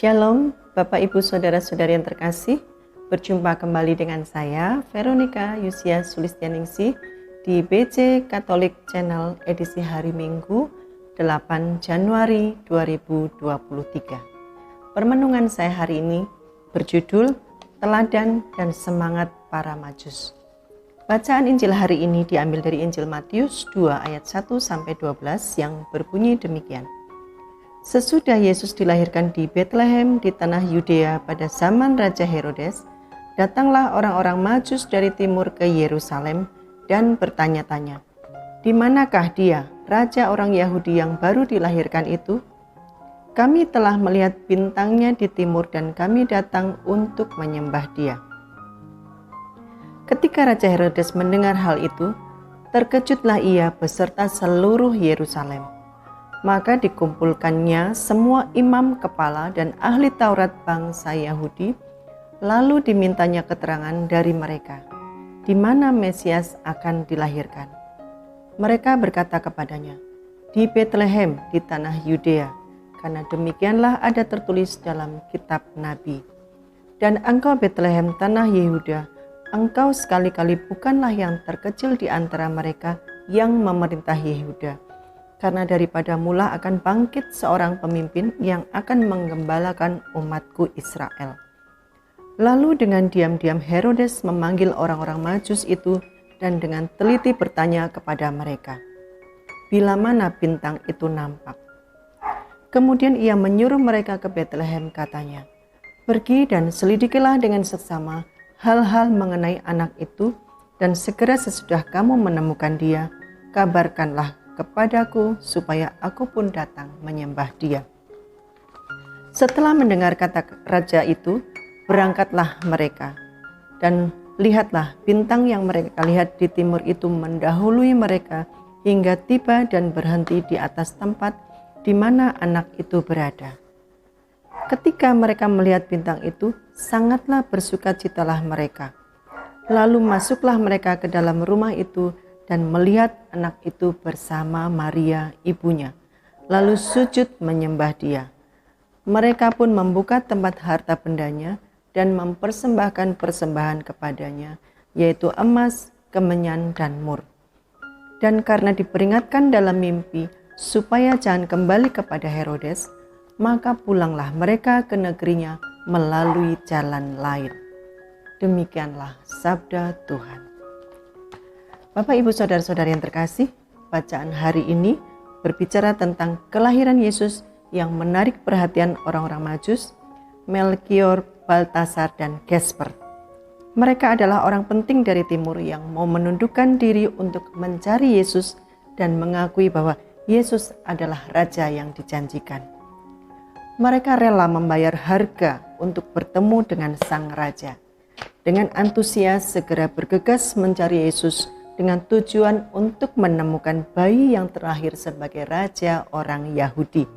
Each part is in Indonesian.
Shalom, Bapak Ibu Saudara-saudari yang terkasih. Berjumpa kembali dengan saya, Veronica Yusia Sulistianingsih di BC Katolik Channel edisi hari Minggu 8 Januari 2023. Permenungan saya hari ini berjudul Teladan dan Semangat Para Majus. Bacaan Injil hari ini diambil dari Injil Matius 2 ayat 1-12 yang berbunyi demikian. Sesudah Yesus dilahirkan di Betlehem di tanah Yudea pada zaman Raja Herodes, datanglah orang-orang Majus dari timur ke Yerusalem dan bertanya-tanya, "Di manakah dia, raja orang Yahudi yang baru dilahirkan itu? Kami telah melihat bintangnya di timur dan kami datang untuk menyembah dia." Ketika Raja Herodes mendengar hal itu, terkejutlah ia beserta seluruh Yerusalem. Maka dikumpulkannya semua imam kepala dan ahli Taurat bangsa Yahudi, lalu dimintanya keterangan dari mereka, di mana Mesias akan dilahirkan. Mereka berkata kepadanya, "Di Betlehem di tanah Yudea, karena demikianlah ada tertulis dalam kitab Nabi. Dan engkau Betlehem tanah Yehuda, engkau sekali-kali bukanlah yang terkecil di antara mereka yang memerintah Yehuda. Karena daripada mula akan bangkit seorang pemimpin yang akan menggembalakan umatku Israel." Lalu dengan diam-diam Herodes memanggil orang-orang Majus itu dan dengan teliti bertanya kepada mereka, "Bila mana bintang itu nampak?" Kemudian ia menyuruh mereka ke Betlehem, katanya, "Pergi dan selidikilah dengan seksama hal-hal mengenai anak itu, dan segera sesudah kamu menemukan dia, kabarkanlah kepadaku supaya aku pun datang menyembah dia." Setelah mendengar kata raja itu, berangkatlah mereka. Dan lihatlah, bintang yang mereka lihat di timur itu mendahului mereka hingga tiba dan berhenti di atas tempat di mana anak itu berada. Ketika mereka melihat bintang itu, sangatlah bersukacitalah mereka. Lalu masuklah mereka ke dalam rumah itu dan melihat anak itu bersama Maria ibunya, lalu sujud menyembah dia. Mereka pun membuka tempat harta bendanya dan mempersembahkan persembahan kepadanya, yaitu emas, kemenyan, dan mur. Dan karena diperingatkan dalam mimpi supaya jangan kembali kepada Herodes, maka pulanglah mereka ke negerinya melalui jalan lain. Demikianlah sabda Tuhan. Bapak, Ibu, Saudara-saudari yang terkasih, bacaan hari ini berbicara tentang kelahiran Yesus yang menarik perhatian orang-orang Majus, Melkior, Baltasar, dan Gesper. Mereka adalah orang penting dari timur yang mau menundukkan diri untuk mencari Yesus dan mengakui bahwa Yesus adalah Raja yang dijanjikan. Mereka rela membayar harga untuk bertemu dengan Sang Raja. Dengan antusias segera bergegas mencari Yesus dengan tujuan untuk menemukan bayi yang terlahir sebagai raja orang Yahudi,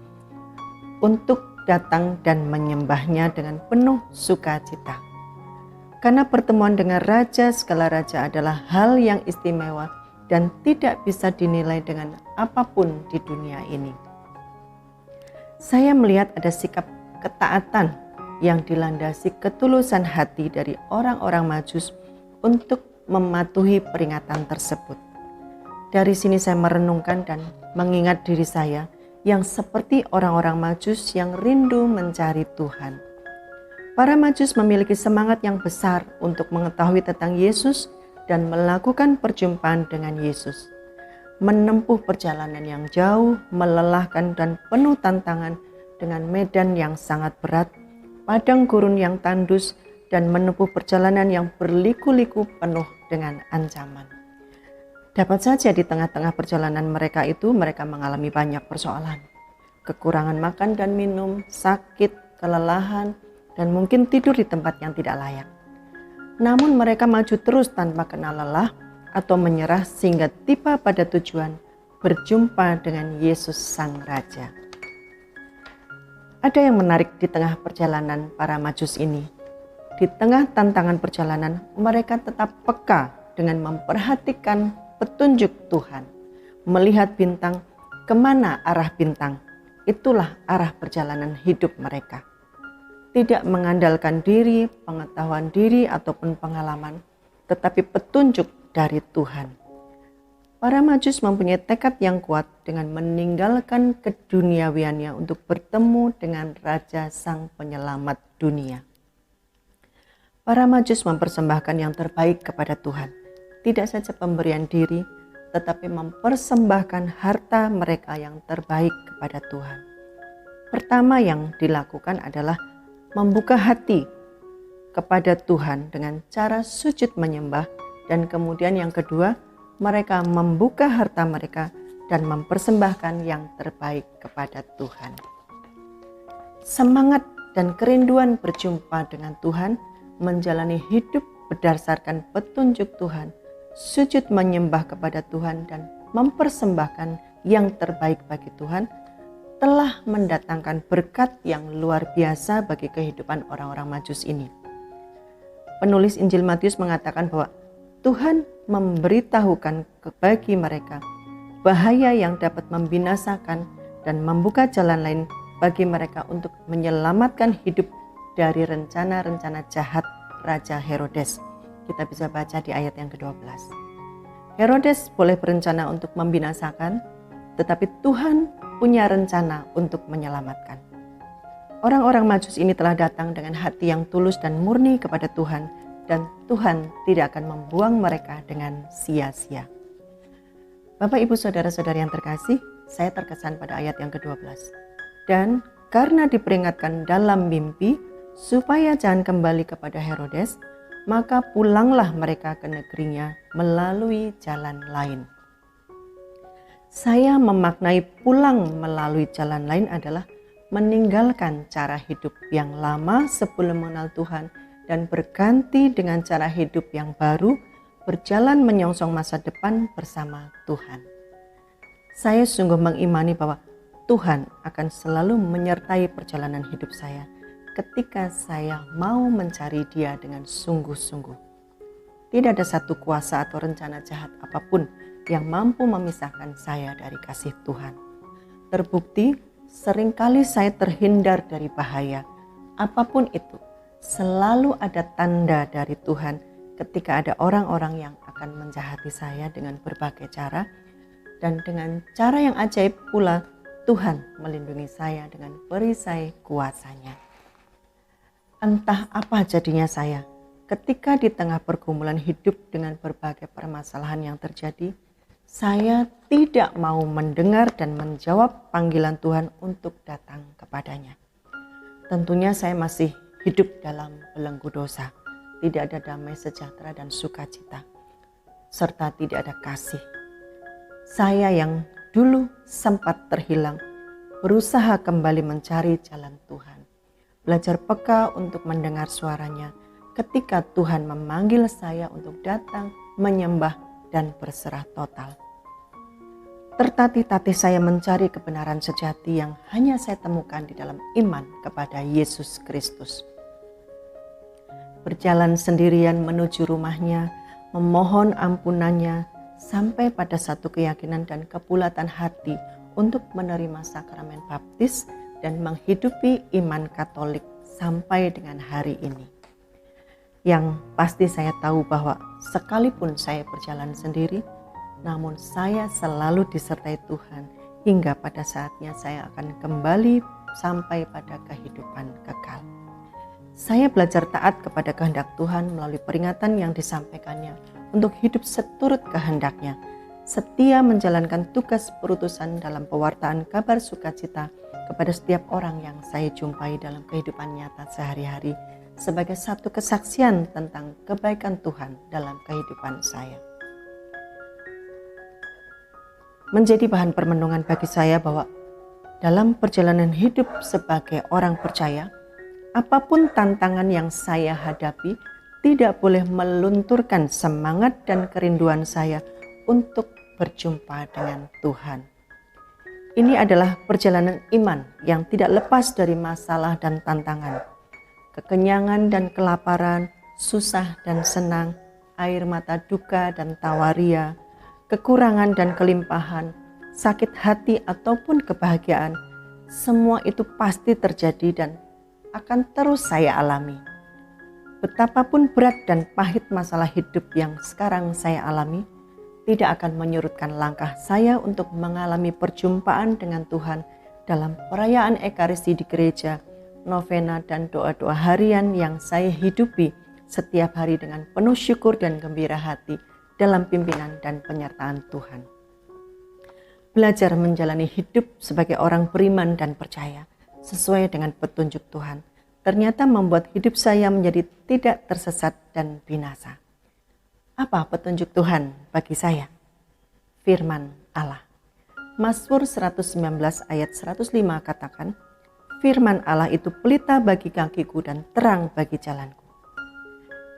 untuk datang dan menyembahnya dengan penuh sukacita. Karena pertemuan dengan raja segala raja adalah hal yang istimewa dan tidak bisa dinilai dengan apapun di dunia ini. Saya melihat ada sikap ketaatan yang dilandasi ketulusan hati dari orang-orang Majus untuk mematuhi peringatan tersebut. Dari sini saya merenungkan dan mengingat diri saya yang seperti orang-orang Majus yang rindu mencari Tuhan. Para Majus memiliki semangat yang besar untuk mengetahui tentang Yesus dan melakukan perjumpaan dengan Yesus. Menempuh perjalanan yang jauh, melelahkan dan penuh tantangan dengan medan yang sangat berat, padang gurun yang tandus, dan menempuh perjalanan yang berliku-liku penuh dengan ancaman. Dapat saja di tengah-tengah perjalanan mereka itu mereka mengalami banyak persoalan. Kekurangan makan dan minum, sakit, kelelahan, dan mungkin tidur di tempat yang tidak layak. Namun mereka maju terus tanpa kenal lelah atau menyerah sehingga tiba pada tujuan berjumpa dengan Yesus Sang Raja. Ada yang menarik di tengah perjalanan para Majus ini. Di tengah tantangan perjalanan, mereka tetap peka dengan memperhatikan petunjuk Tuhan. Melihat bintang, kemana arah bintang, itulah arah perjalanan hidup mereka. tidak mengandalkan diri, pengetahuan diri, ataupun pengalaman, tetapi petunjuk dari Tuhan. Para Majus mempunyai tekad yang kuat dengan meninggalkan keduniawiannya untuk bertemu dengan Raja Sang Penyelamat dunia. Para Majus mempersembahkan yang terbaik kepada Tuhan, tidak saja pemberian diri, tetapi mempersembahkan harta mereka yang terbaik kepada Tuhan. Pertama yang dilakukan adalah membuka hati kepada Tuhan dengan cara sujud menyembah, dan kemudian yang kedua, mereka membuka harta mereka dan mempersembahkan yang terbaik kepada Tuhan. Semangat dan kerinduan berjumpa dengan Tuhan, menjalani hidup berdasarkan petunjuk Tuhan, sujud menyembah kepada Tuhan dan mempersembahkan yang terbaik bagi Tuhan, telah mendatangkan berkat yang luar biasa bagi kehidupan orang-orang Majus ini. Penulis Injil Matius mengatakan bahwa Tuhan memberitahukan bagi mereka bahaya yang dapat membinasakan dan membuka jalan lain bagi mereka untuk menyelamatkan hidup dari rencana-rencana jahat Raja Herodes. Kita bisa baca di ayat yang ke-12. Herodes boleh berencana untuk membinasakan, tetapi Tuhan punya rencana untuk menyelamatkan. Orang-orang Majus ini telah datang dengan hati yang tulus dan murni kepada Tuhan, dan Tuhan tidak akan membuang mereka dengan sia-sia. Bapak, Ibu, Saudara-saudari yang terkasih, saya terkesan pada ayat yang ke-12. Dan karena diperingatkan dalam mimpi supaya jangan kembali kepada Herodes, maka pulanglah mereka ke negerinya melalui jalan lain. Saya memaknai pulang melalui jalan lain adalah meninggalkan cara hidup yang lama sebelum mengenal Tuhan dan berganti dengan cara hidup yang baru, berjalan menyongsong masa depan bersama Tuhan. Saya sungguh mengimani bahwa Tuhan akan selalu menyertai perjalanan hidup saya ketika saya mau mencari Dia dengan sungguh-sungguh. Tidak ada satu kuasa atau rencana jahat apapun yang mampu memisahkan saya dari kasih Tuhan. Terbukti, seringkali saya terhindar dari bahaya. Apapun itu, selalu ada tanda dari Tuhan ketika ada orang-orang yang akan menjahati saya dengan berbagai cara, dan dengan cara yang ajaib pula Tuhan melindungi saya dengan perisai kuasa-Nya. Entah apa jadinya saya ketika di tengah pergumulan hidup dengan berbagai permasalahan yang terjadi, saya tidak mau mendengar dan menjawab panggilan Tuhan untuk datang kepadanya. Tentunya saya masih hidup dalam belenggu dosa, tidak ada damai sejahtera dan sukacita, serta tidak ada kasih. Saya yang dulu sempat terhilang, berusaha kembali mencari jalan Tuhan, belajar peka untuk mendengar suaranya ketika Tuhan memanggil saya untuk datang, menyembah, dan berserah total. Tertatih-tatih saya mencari kebenaran sejati yang hanya saya temukan di dalam iman kepada Yesus Kristus. Berjalan sendirian menuju rumahnya, memohon ampunannya, sampai pada satu keyakinan dan kebulatan hati untuk menerima sakramen baptis dan menghidupi iman Katolik sampai dengan hari ini. Yang pasti saya tahu bahwa sekalipun saya berjalan sendiri, namun saya selalu disertai Tuhan hingga pada saatnya saya akan kembali sampai pada kehidupan kekal. Saya belajar taat kepada kehendak Tuhan melalui peringatan yang disampaikannya untuk hidup seturut kehendaknya, setia menjalankan tugas perutusan dalam pewartaan kabar sukacita kepada setiap orang yang saya jumpai dalam kehidupan nyata sehari-hari, sebagai satu kesaksian tentang kebaikan Tuhan dalam kehidupan saya. Menjadi bahan permenungan bagi saya bahwa dalam perjalanan hidup sebagai orang percaya, apapun tantangan yang saya hadapi tidak boleh melunturkan semangat dan kerinduan saya untuk berjumpa dengan Tuhan. Ini adalah perjalanan iman yang tidak lepas dari masalah dan tantangan. Kekenyangan dan kelaparan, susah dan senang, air mata duka dan tawaria, kekurangan dan kelimpahan, sakit hati ataupun kebahagiaan, semua itu pasti terjadi dan akan terus saya alami. Betapapun berat dan pahit masalah hidup yang sekarang saya alami, tidak akan menyurutkan langkah saya untuk mengalami perjumpaan dengan Tuhan dalam perayaan Ekaristi di gereja, novena dan doa-doa harian yang saya hidupi setiap hari dengan penuh syukur dan gembira hati dalam pimpinan dan penyertaan Tuhan. Belajar menjalani hidup sebagai orang beriman dan percaya sesuai dengan petunjuk Tuhan ternyata membuat hidup saya menjadi tidak tersesat dan binasa. Apa petunjuk Tuhan bagi saya? Firman Allah. Mazmur 119 ayat 105 katakan, firman Allah itu pelita bagi kakiku dan terang bagi jalanku.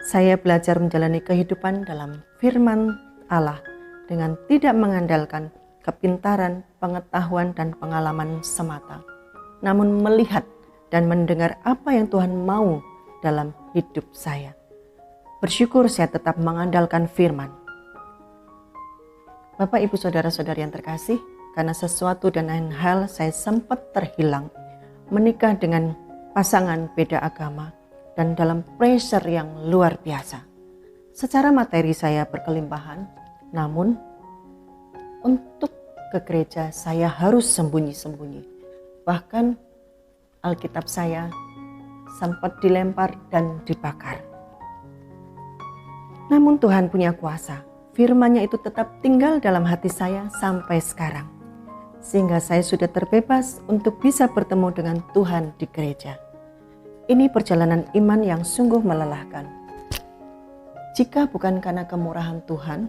Saya belajar menjalani kehidupan dalam firman Allah dengan tidak mengandalkan kepintaran, pengetahuan, dan pengalaman semata, namun melihat dan mendengar apa yang Tuhan mau dalam hidup saya. Bersyukur saya tetap mengandalkan firman. Bapak, Ibu, Saudara-saudari yang terkasih, karena sesuatu dan lain hal saya sempat terhilang, menikah dengan pasangan beda agama, dan dalam pressure yang luar biasa. Secara materi saya berkelimpahan, namun untuk ke gereja saya harus sembunyi-sembunyi. Bahkan Alkitab saya sempat dilempar dan dibakar. Namun Tuhan punya kuasa. Firman-Nya itu tetap tinggal dalam hati saya sampai sekarang. Sehingga saya sudah terbebas untuk bisa bertemu dengan Tuhan di gereja. Ini perjalanan iman yang sungguh melelahkan. Jika bukan karena kemurahan Tuhan,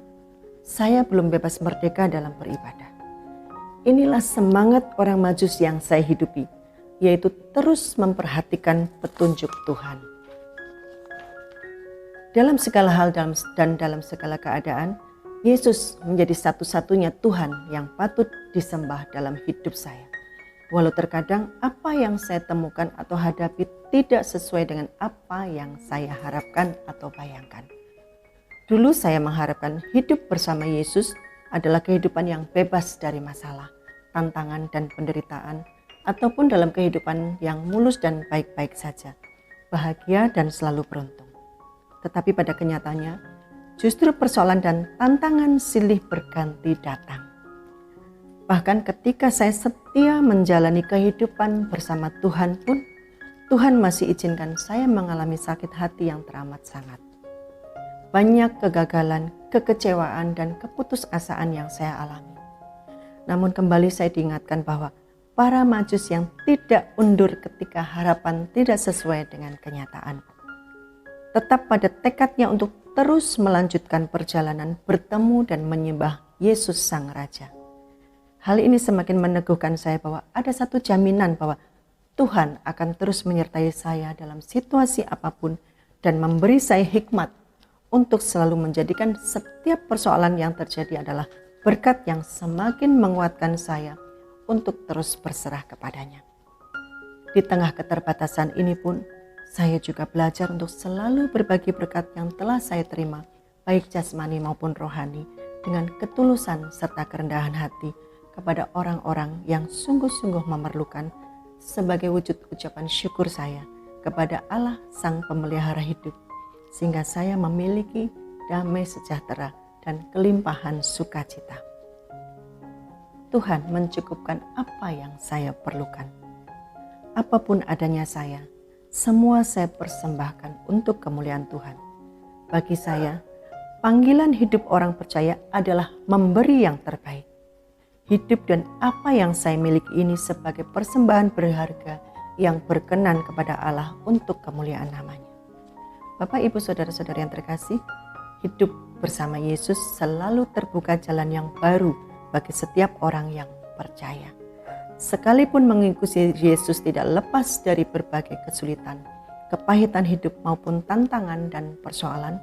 saya belum bebas merdeka dalam beribadah. Inilah semangat orang Majus yang saya hidupi, yaitu terus memperhatikan petunjuk Tuhan. Dalam segala hal dan dalam segala keadaan, Yesus menjadi satu-satunya Tuhan yang patut disembah dalam hidup saya. Walau terkadang apa yang saya temukan atau hadapi tidak sesuai dengan apa yang saya harapkan atau bayangkan. Dulu saya mengharapkan hidup bersama Yesus adalah kehidupan yang bebas dari masalah, tantangan, dan penderitaan, ataupun dalam kehidupan yang mulus dan baik-baik saja, bahagia dan selalu beruntung. Tetapi pada kenyataannya, justru persoalan dan tantangan silih berganti datang. Bahkan ketika saya setia menjalani kehidupan bersama Tuhan pun, Tuhan masih izinkan saya mengalami sakit hati yang teramat sangat. Banyak kegagalan, kekecewaan, dan keputusasaan yang saya alami. Namun kembali saya diingatkan bahwa para Majus yang tidak undur ketika harapan tidak sesuai dengan kenyataan. Tetap pada tekadnya untuk terus melanjutkan perjalanan bertemu dan menyembah Yesus Sang Raja. Hal ini semakin meneguhkan saya bahwa ada satu jaminan bahwa Tuhan akan terus menyertai saya dalam situasi apapun dan memberi saya hikmat untuk selalu menjadikan setiap persoalan yang terjadi adalah berkat yang semakin menguatkan saya untuk terus berserah kepadanya. Di tengah keterbatasan ini pun, saya juga belajar untuk selalu berbagi berkat yang telah saya terima, baik jasmani maupun rohani, dengan ketulusan serta kerendahan hati kepada orang-orang yang sungguh-sungguh memerlukan, sebagai wujud ucapan syukur saya kepada Allah Sang Pemelihara hidup, sehingga saya memiliki damai sejahtera dan kelimpahan sukacita. Tuhan mencukupkan apa yang saya perlukan. Apapun adanya saya, semua saya persembahkan untuk kemuliaan Tuhan. Bagi saya, panggilan hidup orang percaya adalah memberi yang terbaik. Hidup dan apa yang saya miliki ini sebagai persembahan berharga yang berkenan kepada Allah untuk kemuliaan namanya. Bapak, Ibu, Saudara-saudari yang terkasih, hidup bersama Yesus selalu terbuka jalan yang baru bagi setiap orang yang percaya. Sekalipun mengikuti Yesus tidak lepas dari berbagai kesulitan, kepahitan hidup maupun tantangan dan persoalan,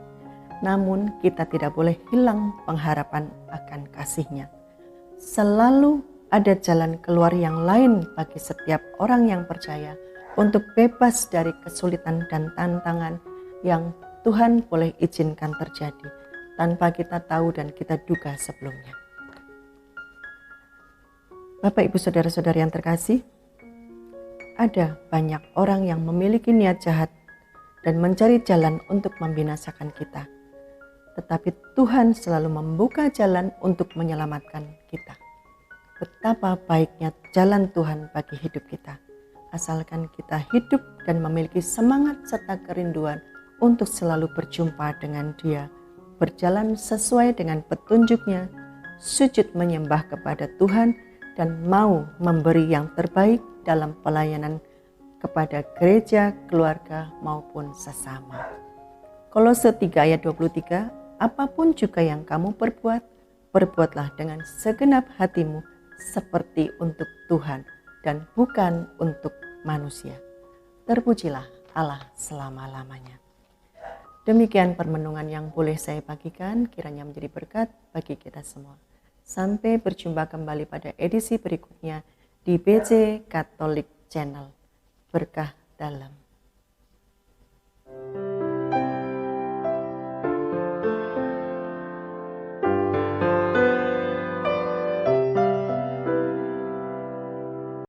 namun kita tidak boleh hilang pengharapan akan kasih-Nya. Selalu ada jalan keluar yang lain bagi setiap orang yang percaya untuk bebas dari kesulitan dan tantangan yang Tuhan boleh izinkan terjadi tanpa kita tahu dan kita duga sebelumnya. Bapak, Ibu, Saudara-saudari yang terkasih, ada banyak orang yang memiliki niat jahat dan mencari jalan untuk membinasakan kita. Tetapi Tuhan selalu membuka jalan untuk menyelamatkan kita. Betapa baiknya jalan Tuhan bagi hidup kita. Asalkan kita hidup dan memiliki semangat serta kerinduan untuk selalu berjumpa dengan Dia, berjalan sesuai dengan petunjuk-Nya, sujud menyembah kepada Tuhan, dan mau memberi yang terbaik dalam pelayanan kepada gereja, keluarga, maupun sesama. Kolose 3 ayat 23, apapun juga yang kamu perbuat, perbuatlah dengan segenap hatimu seperti untuk Tuhan dan bukan untuk manusia. Terpujilah Allah selama-lamanya. Demikian permenungan yang boleh saya bagikan, kiranya menjadi berkat bagi kita semua. Sampai berjumpa kembali pada edisi berikutnya di BJ Catholic Channel. Berkah dalam.